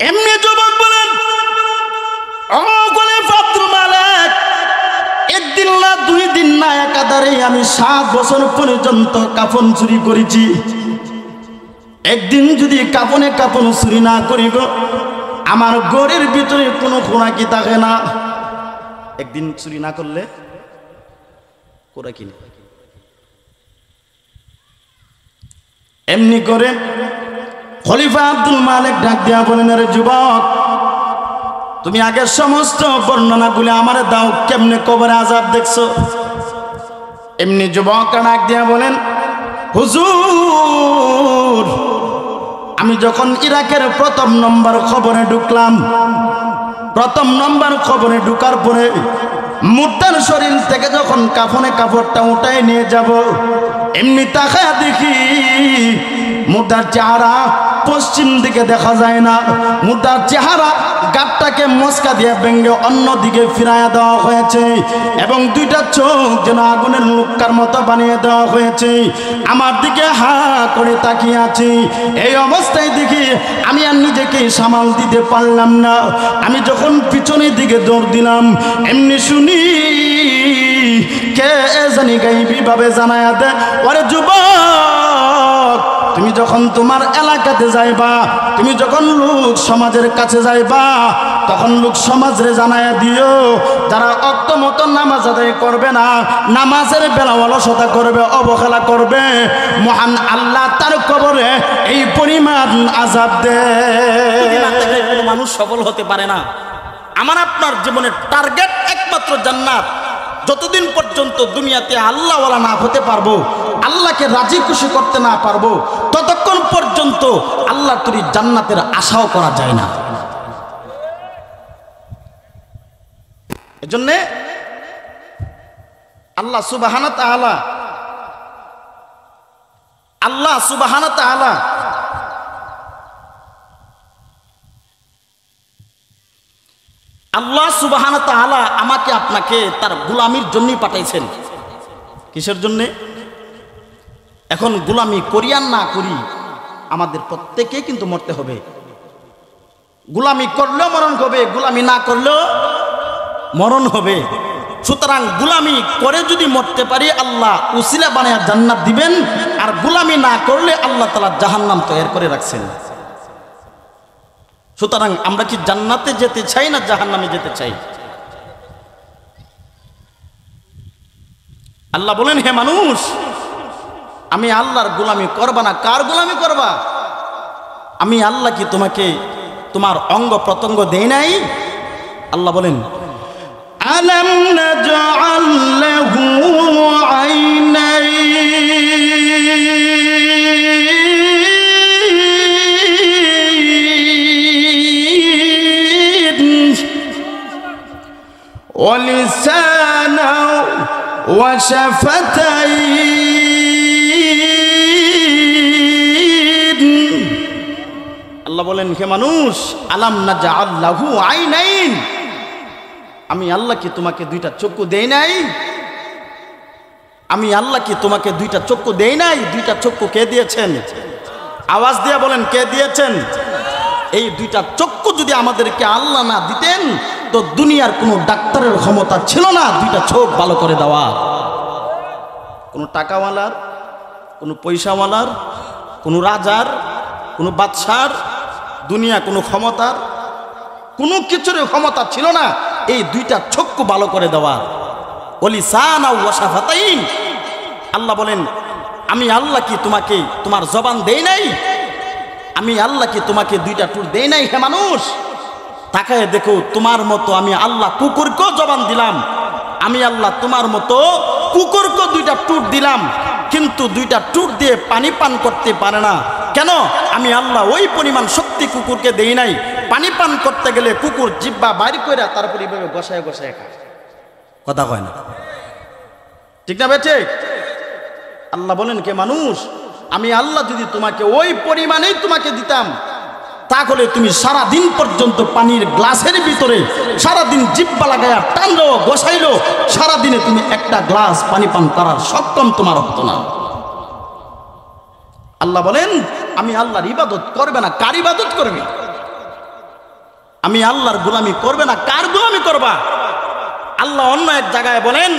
এমনি যুবক বলেন, আব্দুল মালিক, একদিন না 2 দিন না একাধারে আমি 7 বছর পর্যন্ত কাফন চুরি করেছি। একদিন যদি কাপনে কাপন চুরি না করি গো, আমার ঘরের ভিতরে কোনো খোরাকি থাকে না। একদিন চুরি না করলে খোরাকি নেই। এমনি করে খলিফা আব্দুল মালিক ডাক দিয়া বলেন, আরে যুবক, তুমি আগের সমস্ত বর্ণনাগুলি আমারে দাও, কেমনে কবরে আযাব দেখছো? এমনি যুবক ডাক দিয়া বলেন, হুজুর, আমি যখন ইরাকের প্রথম নম্বর খবরে ঢুকলাম, প্রথম নম্বর খবরে ঢুকার পরে মুর্দার শরীর থেকে যখন কাফনে কাপড়টা উঠাই নিয়ে যাব, এমনি তাকায়া দেখি মুর্দার চেহারা পশ্চিম দিকে দেখা যায় না। মুর্দার চেহারা গাঁটটাকে মস্কা দিয়ে ভেঙে অন্য দিকে ফিরাইয়া দেওয়া হয়েছে এবং 2টা চোখ যেন আগুনের লুক্কার মতো বানিয়ে দেওয়া হয়েছে। আমার দিকে হা করে তাকিয়ে আছি। এই অবস্থায় দেখি আমি আর নিজেকে সামাল দিতে পারলাম না। আমি যখন পিছনের দিকে দৌড় দিলাম, এমনি শুনি কে জানি গাইবি ভাবে জানায়া দে, ওরে যুবক, তুমি যখন তোমার এলাকাতে যাইবা, তুমি যখন লোক সমাজের কাছে যাইবা, তখন লোক সমাজরে জানায়া দিও, যারা অক্ত মতো নামাজ আদায় করবে না, নামাজের বেলা অলসতা করবে, অবহেলা করবে, মহান আল্লাহ তার কবরে এই পরিমাণ আযাব দেয়। কোনো মানুষ সফল হতে পারে না। আমার আপনার জীবনের টার্গেট একমাত্র জান্নাত। যতদিন পর্যন্ত দুনিয়াতে আল্লাহওয়ালা না হতে পারবো, আল্লাহকে রাজি খুশি করতে না পারবো, ততক্ষণ পর্যন্ত আল্লাহ তৈরি জান্নাতের আশাও করা যায় না। এজন্য আল্লাহ সুবহানাহু ওয়া তাআলা আমাকে আপনাকে তার গোলামির জন্যই পাঠাইছেন। কিসের জন্যে? এখন গোলামি করি আর না করি, আমাদের প্রত্যেকেই কিন্তু মরতে হবে। গোলামি করলেও মরণ হবে, গোলামি না করলেও মরণ হবে। সুতরাং গোলামি করে যদি মরতে পারি, আল্লাহ উসিলা বানায়া জান্নাত দিবেন, আর গোলামি না করলে আল্লাহ তাআলা জাহান্নাম তৈরি করে রাখছেন। সুতরাং আমরা কি জান্নাতে যেতে চাই না জাহান্নামে যেতে চাই? আল্লাহ বলেন, হে মানুষ, আমি আল্লাহর গোলামি করবা না, কার গোলামি করবা? আমি আল্লাহ কি তোমাকে তোমার অঙ্গ প্রত্যঙ্গ দেই নাই? আল্লাহ বলেন, আলাম নাজআল লাহু আইনাইন ওয়া লিসানাও ওয়া শাফাতাইন। আল্লাহ বলেন, হে মানুষ, আলাম নাজআল লাহু আইনাইন, আমি আল্লাহ কি তোমাকে 2টা চক্ষু দেই নাই? আমি আল্লাহ কি তোমাকে 2টা চক্ষু দেই নাই? 2টা চক্ষু কে দিয়েছেন? আওয়াজ দিয়ে বলেন, কে দিয়েছেন? এই 2টা চক্ষু যদি আমাদেরকে আল্লাহ না দিতেন, তো দুনিয়ার কোনো ডাক্তারের ক্ষমতা ছিল না 2টা চোখ ভালো করে দেওয়া। কোনো টাকাওয়ালার, কোনো পয়সাওয়ালার, কোনো রাজার, কোনো বাদশার, দুনিয়া কোনো ক্ষমতার, কোনো কিছুর ক্ষমতা ছিল না এই 2টা চক্ষু ভালো করে দেওয়া। ওয়ালিসানা ওয়া শাফাতাইন। আল্লাহ বলেন, আমি আল্লাহ কি তোমাকে তোমার জবান দেই নাই? আমি আল্লাহ কি তোমাকে 2টা টুর দেই নাই? হে মানুষ, তাকায় দেখো, তোমার মতো আমি আল্লাহ কুকুরকেও জবান দিলাম। আমি আল্লাহ তোমার মতো কুকুরকেও 2টা টুর দিলাম, কিন্তু 2টা টুর দিয়ে পানি পান করতে পারে না। কেন? আমি আল্লাহ ওই পরিমাণ শক্তি কুকুরকে দেই নাই। পানি পান করতে গেলে কুকুর জিহ্বা বাইর করে তারপর এইভাবে বসায় বসায় খায়। কথা কয় না, ঠিক না বেঠে? আল্লাহ বলেন, কে মানুষ, আমি আল্লাহ যদি তোমাকে ওই পরিমাণেই তোমাকে দিতাম, তাহলে তুমি সারা দিন পর্যন্ত পানির গ্লাসের ভিতরে সারাদিন জিহ্বা লাগায়া টানলো, বসাইলো, সারাদিনে তুমি একটা গ্লাস পানি পান করার সক্ষম তোমার হতো না। আল্লাহ বলেন, আমি আল্লাহর ইবাদত করবে না, কার ইবাদত করবে? আমি আল্লাহর গোলামি করবে না, কার গোলামি করবা? আল্লাহ অন্য এক জায়গায় বলেন,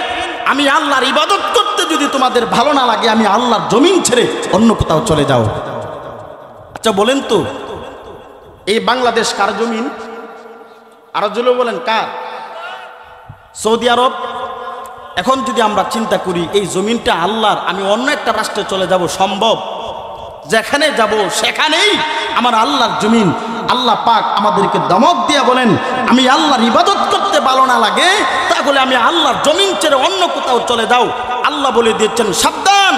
আমি আল্লাহর ইবাদত করতে যদি তোমাদের ভালো না লাগে, আমি আল্লাহর জমিন ছেড়ে অন্য কোথাও চলে যাও। আচ্ছা বলেন তো, এই বাংলাদেশ কার জমিন? আরো জলে বলেন কার? সৌদি আরব। এখন যদি আমরা চিন্তা করি এই জমিনটা আল্লাহর, আমি অন্য একটা রাষ্ট্রে চলে যাব, সম্ভব? যেখানে যাব সেখানেই আমার আল্লাহর জমিন। আল্লাহ পাক আমাদেরকে দমক দিয়ে বলেন, আমি আল্লাহর ইবাদত করতে ভালো না লাগে তাহলে আমি আল্লাহর জমিন ছেড়ে অন্য কোথাও চলে যাও। আল্লাহ বলে দিয়েছেন, সাবধান,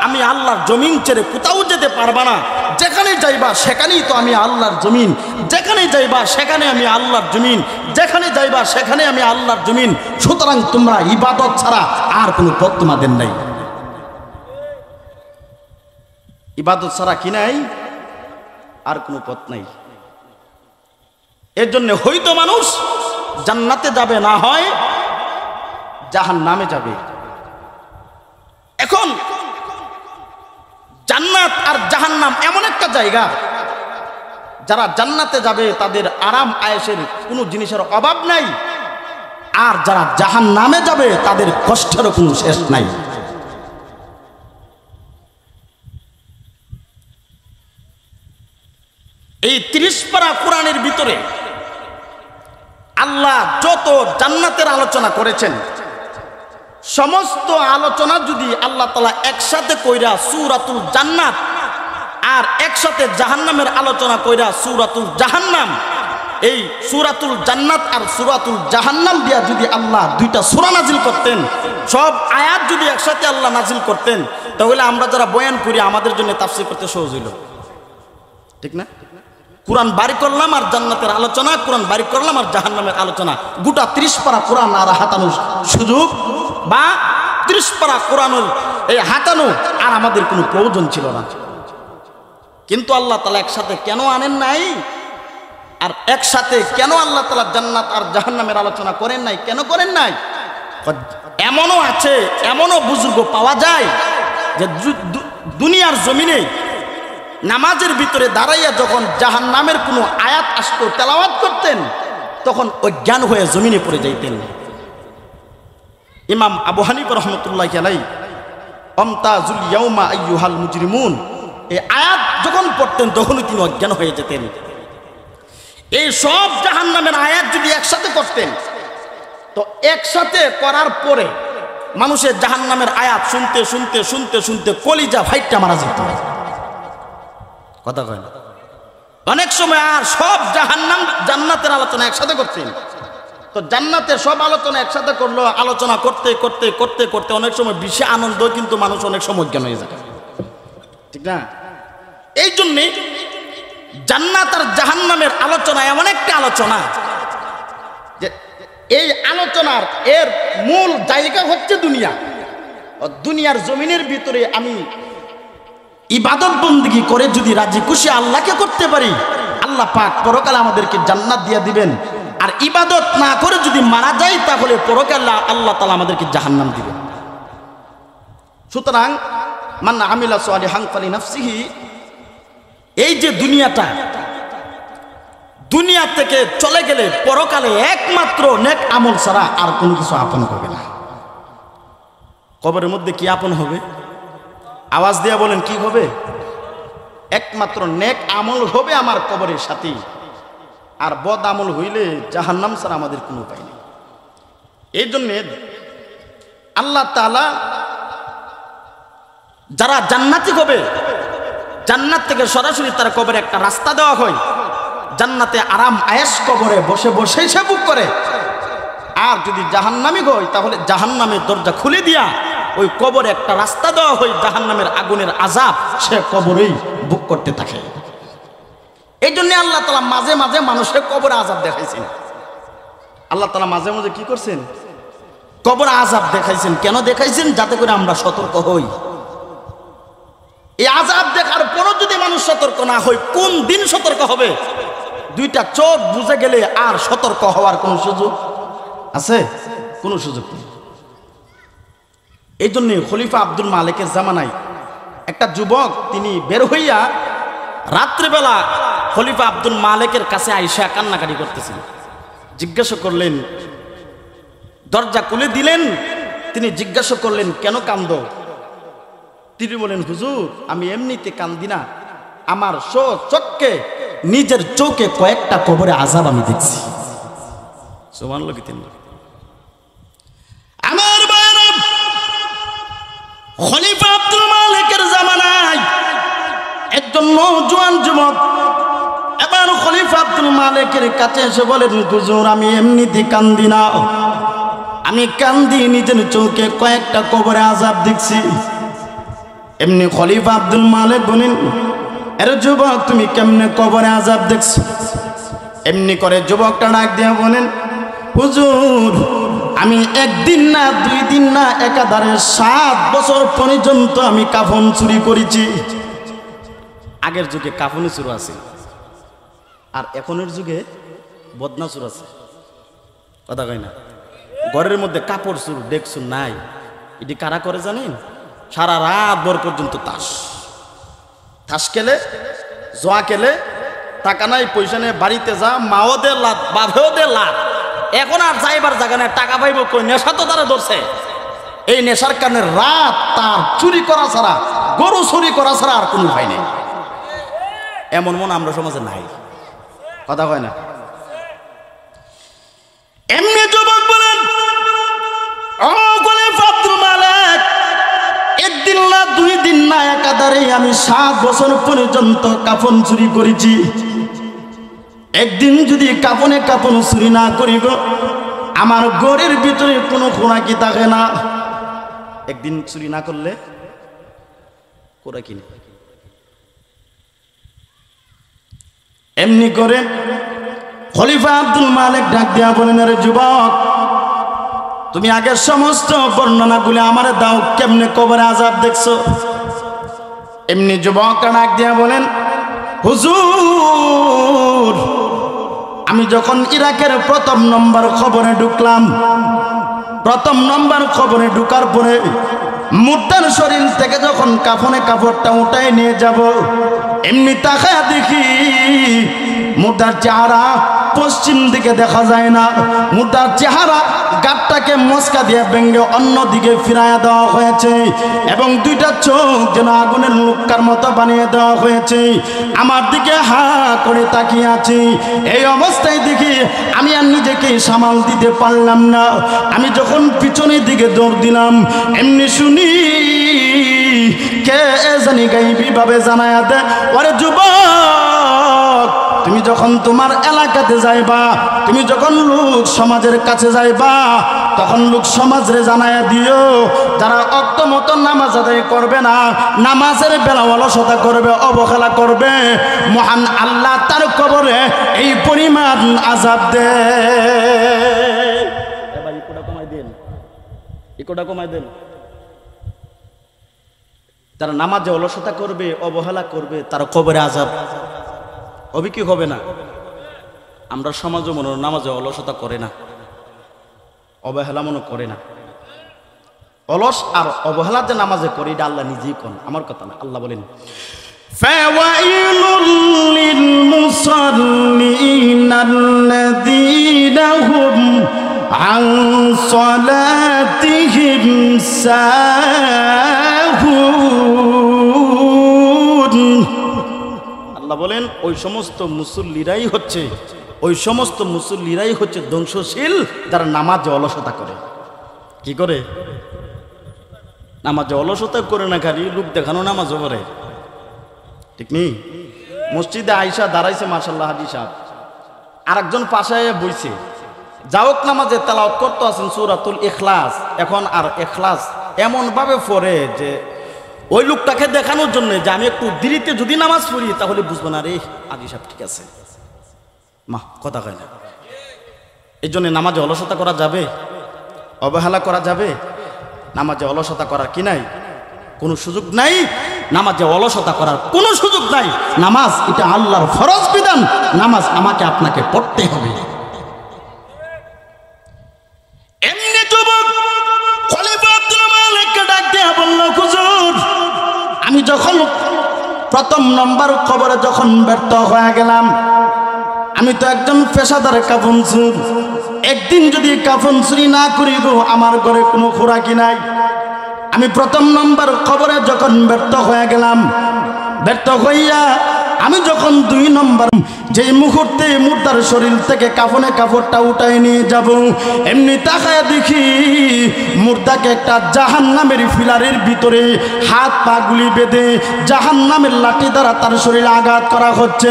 আমি আল্লাহর জমিন ছেড়ে কোথাও যেতে পারবা না। যেখানে যাইবা সেখানেই তো আমি আল্লাহর জমিন, যেখানে যাইবা সেখানে আমি আল্লাহর জমিন, যেখানে যাইবা সেখানে আমি আল্লাহর জমিন। সুতরাং তোমরা ইবাদত ছাড়া আর কোনো পথ তোমাদের নাই। ইবাদত ছাড়া কি নাই? আর কোনো পথ নাই। এর জন্য হয়তো মানুষ জান্নাতে যাবে, না হয় জাহান্নামে যাবে। এখন জান্নাত আর জাহান্নাম এমন একটা জায়গা, যারা জান্নাতে যাবে তাদের আরাম আয়েশের কোনো জিনিসের অভাব নাই, আর যারা জাহান্নামে যাবে তাদের কষ্টেরও কোনো শেষ নাই। এই 30 পারা কোরআনের ভিতরে আল্লাহ যত জান্নাতের আলোচনা করেছেন, সমস্ত আলোচনা যদি আল্লাহ তাআলা একসাথে কইরা সূরাতুল জান্নাত আর একসাথে জাহান্নামের আলোচনা কইরা সূরাতুল জাহান্নাম, এই সূরাতুল জান্নাত আর সূরাতুল জাহান্নাম দিয়া যদি আল্লাহ দুইটা সূরা নাজিল করতেন, সব আয়াত যদি একসাথে আল্লাহ নাজিল করতেন, তাহলে আমরা যারা বয়ান করি আমাদের জন্য তাফসীর করতে সহজ হইল, ঠিক না? কোরআন বাড়ি করলাম আর জান্নাতের আলোচনা, কোরআন বাড়ি করলাম আর জাহান্নামের আলোচনা, গোটা 30 পারা কোরআন আর হাতানোর সুযোগ বা 30 পারা কোরআনুল এই হাতানো আর আমাদের কোনো প্রয়োজন ছিল না। কিন্তু আল্লাহ তাআলা একসাথে কেন আনেন নাই? আর একসাথে কেন আল্লাহ তাআলা জান্নাত আর জাহান্নামের আলোচনা করেন নাই? কেন করেন নাই? এমনও আছে, এমনও বুজুর্গ পাওয়া যায় যে দুনিয়ার জমিনে নামাজের ভিতরে দাঁড়াইয়া যখন জাহান্নামের কোনো আয়াত আসতো, তেলাওয়াত করতেন, তখন অজ্ঞান হয়ে জমিনে পড়ে যাইতেন। ইমাম আবু হানিফা রাহমাতুল্লাহি আলাইহি আমতাজুল ইয়াউমা আইয়ুহাল মুজরিমুন এই আয়াত যখন পড়তেন তখনই তিনি অজ্ঞান হয়ে যেতেন। এই সব জাহান্নামের আয়াত যদি একসাথে করতেন, তো একসাথে করার পরে মানুষের জাহান্নামের আয়াত শুনতে শুনতে শুনতে শুনতে কলিজা ফাইটটা মারা যেত। কথা কয় না? অনেক সময় আর সব জাহান্নাম জান্নাতের আলোচনা একসাথে করতেন, তো জান্নাতের সব আলোচনা একসাথে করলো, আলোচনা করতে করতে করতে করতে অনেক সময় বেশি আনন্দ, কিন্তু মানুষ অনেক সময় অজ্ঞান হয়ে যায়, ঠিক না? এই জন্যে জান্নাত আর জাহান্নামের আলোচনা এমন একটা আলোচনা যে এই আলোচনার এর মূল জায়গা হচ্ছে দুনিয়া। দুনিয়ার জমিনের ভিতরে আমি ইবাদত বন্দেগী করে যদি রাজি খুশি আল্লাহকে করতে পারি, আল্লাহ পাক পরকালে আমাদেরকে জান্নাত দিয়ে দিবেন। আর ইবাদত না করে যদি মারা যায় তাহলে পরকালে আল্লাহ তাআলা আমাদেরকে জাহান্নাম দিবেন। সুতরাং মান আমিলা সালিহান ফালিনাফসিহি, এই যে দুনিয়াটা, দুনিয়া থেকে চলে গেলে পরকালে একমাত্র নেক আমল ছাড়া আর কোনো কিছু আপন হবে না। কবরের মধ্যে কি আপন হবে? আওয়াজ দিয়ে বলেন কি হবে? একমাত্র নেক আমল হবে আমার কবরের সাথে, আর বদ আমল হইলে জাহান্নাম ছাড়া আমাদের কোনো উপায় নেই। এই জন্য আল্লাহ তাআলা যারা জান্নাতি হবে, জান্নাত থেকে সরাসরি তার কবরে একটা রাস্তা দেওয়া হয়, জান্নাতে আরাম আয়েশ কবরে বসে বসে সে বুক করে। আর যদি জাহান্নামী হয় তাহলে জাহান্নামের দরজা খুলে দিয়া ওই কবরে একটা রাস্তা দেওয়া হয়, জাহান্নামের আগুনের আযাব সে কবরেই বুক করতে থাকে। এই জন্য আল্লাহ তাআলা মাঝে মাঝে মানুষের কবরে আযাব দেখাইছেন। আল্লাহ তাআলা মাঝে মাঝে কি করছেন? কবরে আযাব দেখাইছেন। কেন দেখাইছেন? যাতে করে আমরা সতর্ক হই। এই আযাব দেখার পরও যদি মানুষ সতর্ক না হয়, কোন দিন সতর্ক হবে? দুইটা চোখ বুঝে গেলে আর সতর্ক হওয়ার কোন সুযোগ আছে? কোনো সুযোগ নেই। এই জন্য খলিফা আব্দুল মালিকের জামানায় একটা যুবক তিনি বের হইয়া রাত্রিবেলা খলিফা আব্দুল মালিকের কাছে আইসা কান্নাকাটি করতেছিল। জিজ্ঞাসা করলেন, দরজা খুলে দিলেন। তিনি জিজ্ঞাসা করলেন, কেন কান্দো? তিনি বলেন, হুজুর আমি এমনিতে কান্দি না, আমার চোখে নিজের চোখে কয়েকটা কবরে আযাব আমি দেখছি। সুবহানাল্লাহ কি তিন আমার ভাইরা, খলিফা আব্দুল মালিকের জামানায় একজন নওজোয়ান যুবক এবার খলিফা আব্দুল মালিকের কাছে এসে বলেন, হুজুর আমি এমনিতে কান্দি না, আমি কান্দি নিজের চোখে কয়েকটা কবরে আযাব দেখছি। এমনি খলিফা আব্দুল মালিক বলেন, আরে যুবক তুমি কেমনে কবরে আযাব দেখছো? এমনি করে যুবকটা ডাক দিয়ে বলেন, হুজুর আমি একদিন না 2 দিন না একাধারে 7 বছর পর্যন্ত আমি কাফন চুরি করেছি। আগের যুগে কাফনে চুর আছে, আর এখনের যুগে বদনা চুর আছে। কথা কয় না? ঘরের মধ্যে কাপড় চুর দেখছুন নাই, এটি কারা করে জানেন? সারা রাত ভর পর্যন্ত তাস খেলে, জোয়া খেলে, টাকা নাই পয়সা নেই, বাড়িতে যা, মাও দে লাত, বাপেও দে লাত, এখন আর যাইবার জায়গা নেই, টাকা পাইব কই? নেশা তো তারা ধরছে। এই নেশার কারণে রাত তার চুরি করা ছাড়া, গরু চুরি করা ছাড়া আর কোনো উপায় নেই। এমন মন আমরা সমাজে নাই। কথা হয় না? এমনি যুবক বলেন, ও খলিফা আব্দুল মালিক, একদিন না 2 দিন না একাধারে আমি 7 বছর পর্যন্ত কাফন চুরি করেছি। একদিন যদি কাপনে কাপন চুরি না করি গো, আমার ঘরের ভিতরে কোনো খোরাকি থাকে না। একদিন চুরি না করলে খোরাকি নেই। এমনি করে খলিফা আব্দুল মালিক ডাক দিয়া বলেন, আরে যুবক তুমি আগের সমস্ত বর্ণনাগুলি আমারে দাও, কেমনে কবরে আযাব দেখছো? এমনি যুবক ডাক দিয়া বলেন, হুজুর আমি যখন ইরাকের 1ম নম্বর খবরে ঢুকলাম, 1ম নম্বর খবরে ঢুকার পরে মুর্দার শরীর থেকে যখন কাফনে কাপড়টা উঠাই নিয়ে যাব, এমনি তাকায়া দেখি মুর্দার চেহারা পশ্চিম দিকে দেখা যায় না। মুর্দার চেহারা গাঁটটাকে মস্কা দিয়ে ভেঙে অন্যদিকে ফিরাইয়া দেওয়া হয়েছে এবং 2টা চোখ যেন আগুনের লুক্কার মতো বানিয়ে দেওয়া হয়েছে। আমার দিকে হা করে তাকিয়ে আছে। এই অবস্থায় দেখি আমি আর নিজেকে সামাল দিতে পারলাম না। আমি যখন পিছনের দিকে দৌড় দিলাম, এমনি শুনি কে জানি গাইবি ভাবে জানায়া দে, ওরে যুবক তুমি যখন তোমার এলাকাতে যাইবা, তুমি যখন লোক সমাজের কাছে যাইবা, তখন লোক সমাজরে জানায়া দিও যারা অক্ত মতো নামাজ আদায় করবে না, নামাজের বেলা অলসতা করবে, অবহেলা করবে, মহান আল্লাহ তার কবরে এই পরিমাণ আযাব দে। এবার ইকোটা কমাই দেন। যারা নামাজে অলসতা করবে, অবহেলা করবে, তার কবরে আযাব হবে কি হবে না? আমরা সমাজে মনে নামাজে অলসতা করে না, অবহেলা মনে করে না। অলস আর অবহেলা যে নামাজে করে, এটা আল্লাহ নিজেই কোন, আমার কথা না। আল্লাহ বলেন, ফাওয়াইলুল লিল মুসাল্লিন আল্লাযীনা হুম আন সালাতিহিম সাহুন। আল্লাহ বলেন ওই সমস্ত মুসল্লিরাই হচ্ছে ধ্বংসশীল, যারা নামাজে অলসতা করে। কি করে? নামাজে অলসতা করে না, খালি লোক দেখানো নামাজও করে। ঠিক নেই? মসজিদে আইসা দাঁড়াইছে মাশাআল্লাহ হাজি সাহেব, আরেকজন পাশে বইছে, যাওক নামাজে তেলাওয়াত করতে আছেন সূরাতুল ইখলাস। এখন আর ইখলাস এমন ভাবে পড়ে যে ওই লোকটাকে দেখানোর জন্য যে আমি একটু দেরিতে যদি নামাজ পড়ি তাহলে বুঝবো না রে হাজি সাহেব ঠিক আছে। মা কথা কয় না। এই জন্য নামাজে অলসতা করা যাবে? অবহেলা করা যাবে? নামাজে অলসতা করার কি নাই? কোনো সুযোগ নাই। নামাজে অলসতা করার কোনো সুযোগ নাই। নামাজ এটা আল্লাহর ফরজ বিধান, নামাজ আমাকে আপনাকে পড়তে হবে। এমনি যুবক খলিফা আব্দুল মালিককে ডাক দিয়ে বলল, হুজুর আমি যখন প্রথম নম্বর খবরে যখন ব্যর্থ হয়ে গেলাম, আমি তো একজন পেশাদার কাফন চুর, একদিন যদি কাফন চুরি না করিব আমার ঘরে কোনো খোরাকি নাই। আমি প্রথম নম্বর খবরে যখন ব্যর্থ হয়ে গেলাম, ব্যর্থ হইয়া আমি যখন 2 নম্বর যেই মুহূর্তে মুর্দার শরীর থেকে কাফনে কাপড়টা উঠাই নিয়ে যাব, এমনি তাকায় দেখি মুর্দাকে একটা জাহান্নামের ফিলারের ভিতরে হাত পা গুলি বেঁধে জাহান্নামের লাঠি দ্বারা তার শরীরে আঘাত করা হচ্ছে।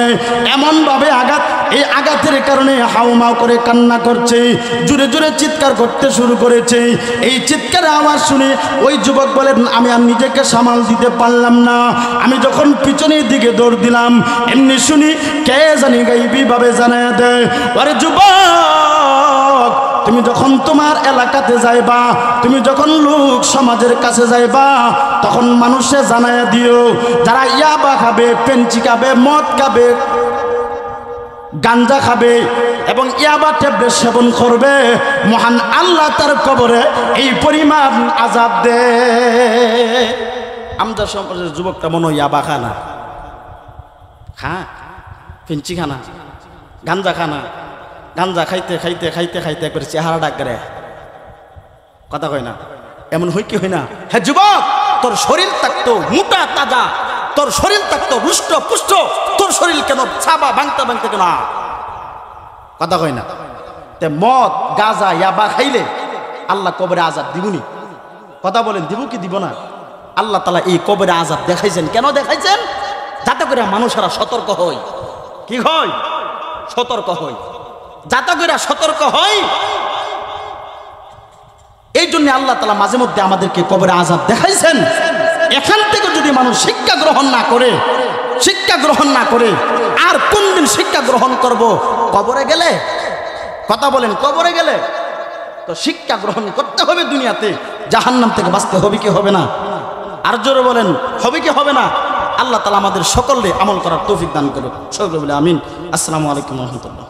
এমনভাবে আঘাত, এই আঘাতের কারণে হাউমাউ করে কান্না করছে, জোরে জোরে চিৎকার করতে শুরু করেছে। এই চিৎকারের আওয়াজ শুনে ওই যুবক বলেন, আমি আর নিজেকে সামাল দিতে পারলাম না। আমি যখন পিছনের দিকে দৌড় দিলাম, এমনি শুনি কে জানি গাইবি ভাবে জানায় দেয়, আরে যুবক, তুমি যখন তোমার এলাকাতে যাইবা, তুমি যখন লোক সমাজের কাছে যাইবা, তখন মানুষে জানায় দিও, যারা ইয়াবা খাবে, পেঞ্চি খাবে, মদ খাবে, গাঞ্জা খাবে এবং ইয়াবা ট্যাবলেট সেবন করবে, মহান আল্লাহ তার কবরে এই পরিমাণ আযাব দে। আমাদের সমাজের যুবকটা মনে হয় ইয়াবা খানা, পেঞ্চি খানা, গাঞ্জা খানা, গাঞ্জা খাইতে খাইতে খাইতে খাইতে করে চেহারা ডাক করে কথা কয় না। এমন হয় কি হয় না? হ্যাঁ যুবক, তোর শরীর থাকতো মোটা তাজা, তোর শরীর থাকতো রুষ্ট পুষ্ট, তোর শরীর কেন ছাবা ভাঙতে ভাঙতে কেন কথা কয় না? তে মদ গাঁজা ইয়াবা খাইলে আল্লাহ কবরে আযাব দিবনি? কথা বলেন, দিব কি দিব না? আল্লাহ তাআলা এই কবরে আযাব দেখাইছেন। কেন দেখাইছেন? যাতে করে মানুষেরা সতর্ক হয়। কি হয়? সতর্ক হয়, যাতে করে সতর্ক হয়। এই জন্য আল্লাহ তাআলা মাঝে মধ্যে আমাদেরকে কবরে আযাব দেখাইছেন। এখান থেকে যদি মানুষ শিক্ষা গ্রহণ না করে, শিক্ষা গ্রহণ না করে, আর কোন দিন শিক্ষা গ্রহণ করব? কবরে গেলে। কথা বলেন, কবরে গেলে তো শিক্ষা গ্রহণ করতে হবে দুনিয়াতে। জাহান্নাম থেকে বাঁচতে হবে কি হবে না? আর জোরে বলেন, হবে কি হবে না? আল্লাহ তাআলা আমাদের সকলে আমল করার তৌফিক দান করুন। সকলে বলে আমিন। আসসালামু আলাইকুম ওয়া রাহমাতুল্লাহ।